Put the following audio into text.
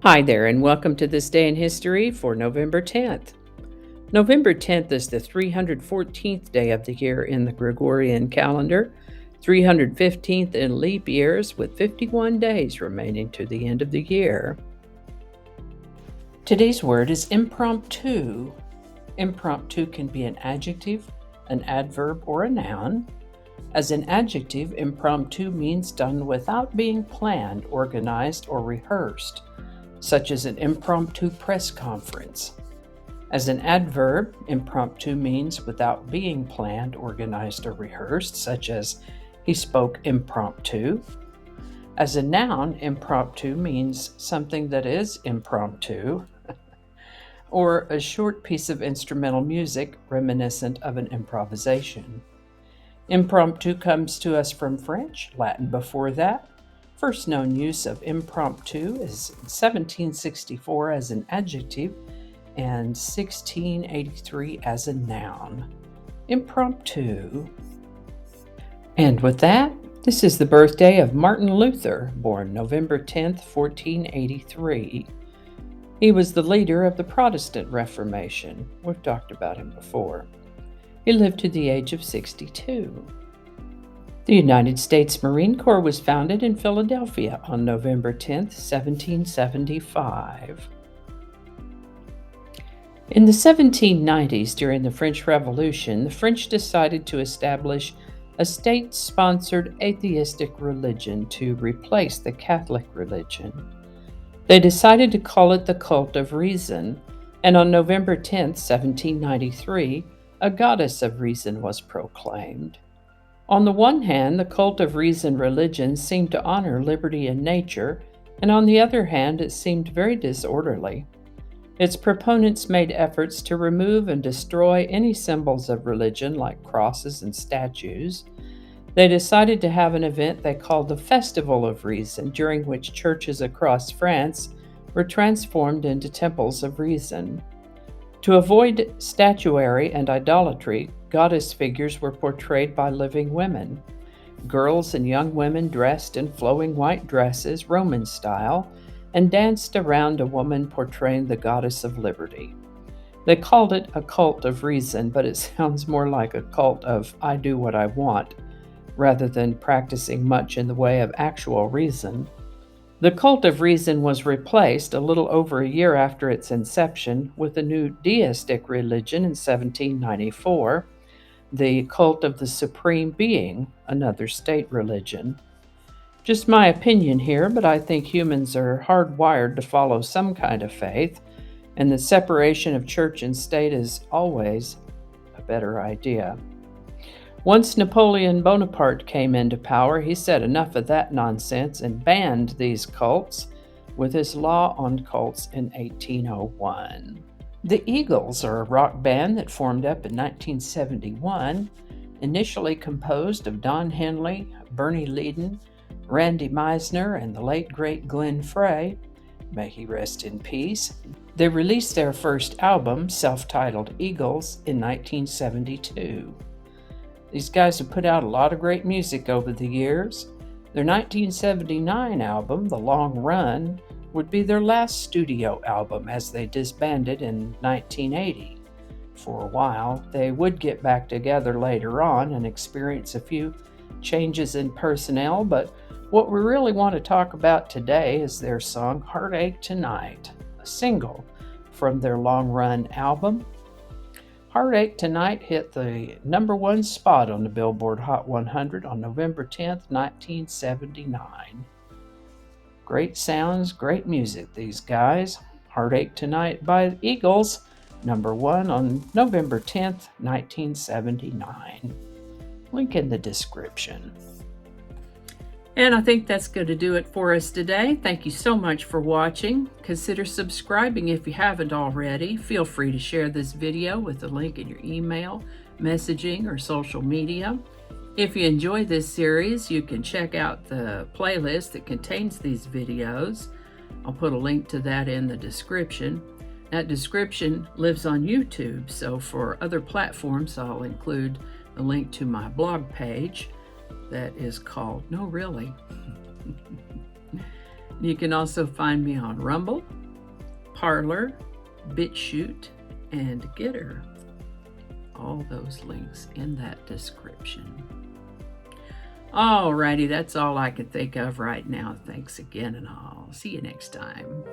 Hi there, and welcome to This Day in History for November 10th. November 10th is the 314th day of the year in the Gregorian calendar, 315th in leap years, with 51 days remaining to the end of the year. Today's word is impromptu. Impromptu can be an adjective, an adverb, or a noun. As an adjective, impromptu means done without being planned, organized, or rehearsed, such as an impromptu press conference. As an adverb, impromptu means without being planned, organized, or rehearsed, such as he spoke impromptu. As a noun, impromptu means something that is impromptu, or a short piece of instrumental music reminiscent of an improvisation. Impromptu comes to us from French, Latin before that. First known use of impromptu is 1764 as an adjective and 1683 as a noun. Impromptu. And with that, this is the birthday of Martin Luther, born November 10th, 1483. He was the leader of the Protestant Reformation. We've talked about him before. He lived to the age of 62. The United States Marine Corps was founded in Philadelphia on November 10, 1775. In the 1790s, during the French Revolution, the French decided to establish a state-sponsored atheistic religion to replace the Catholic religion. They decided to call it the Cult of Reason, and on November 10, 1793, a goddess of reason was proclaimed. On the one hand, the Cult of Reason religion seemed to honor liberty in nature, and on the other hand, it seemed very disorderly. Its proponents made efforts to remove and destroy any symbols of religion like crosses and statues. They decided to have an event they called the Festival of Reason, during which churches across France were transformed into temples of reason. To avoid statuary and idolatry, goddess figures were portrayed by living women. Girls and young women dressed in flowing white dresses, Roman style, and danced around a woman portraying the goddess of liberty. They called it a cult of reason, but it sounds more like a cult of I do what I want, rather than practicing much in the way of actual reason. The Cult of Reason was replaced a little over a year after its inception with a new deistic religion in 1794, the Cult of the Supreme Being, another state religion. Just my opinion here, but I think humans are hardwired to follow some kind of faith, and the separation of church and state is always a better idea. Once Napoleon Bonaparte came into power, he said enough of that nonsense and banned these cults with his law on cults in 1801. The Eagles are a rock band that formed up in 1971, initially composed of Don Henley, Bernie Leadon, Randy Meisner, and the late great Glenn Frey. May he rest in peace. They released their first album, self-titled Eagles, in 1972. These guys have put out a lot of great music over the years. Their 1979 album, The Long Run, would be their last studio album as they disbanded in 1980. For a while, they would get back together later on and experience a few changes in personnel, but what we really want to talk about today is their song Heartache Tonight, a single from their Long Run album. Heartache Tonight hit the number one spot on the Billboard Hot 100 on November 10th, 1979. Great sounds, great music, these guys. Heartache Tonight by the Eagles, number one on November 10th, 1979. Link in the description. And I think that's going to do it for us today. Thank you so much for watching. Consider subscribing if you haven't already. Feel free to share this video with the link in your email, messaging, or social media. If you enjoy this series, you can check out the playlist that contains these videos. I'll put a link to that in the description. That description lives on YouTube, so for other platforms, I'll include a link to my blog page that is called No Really. You can also find me on Rumble, Parler, BitChute, and Getter. All those links in that description. Alrighty, that's all I can think of right now. Thanks again, and I'll see you next time.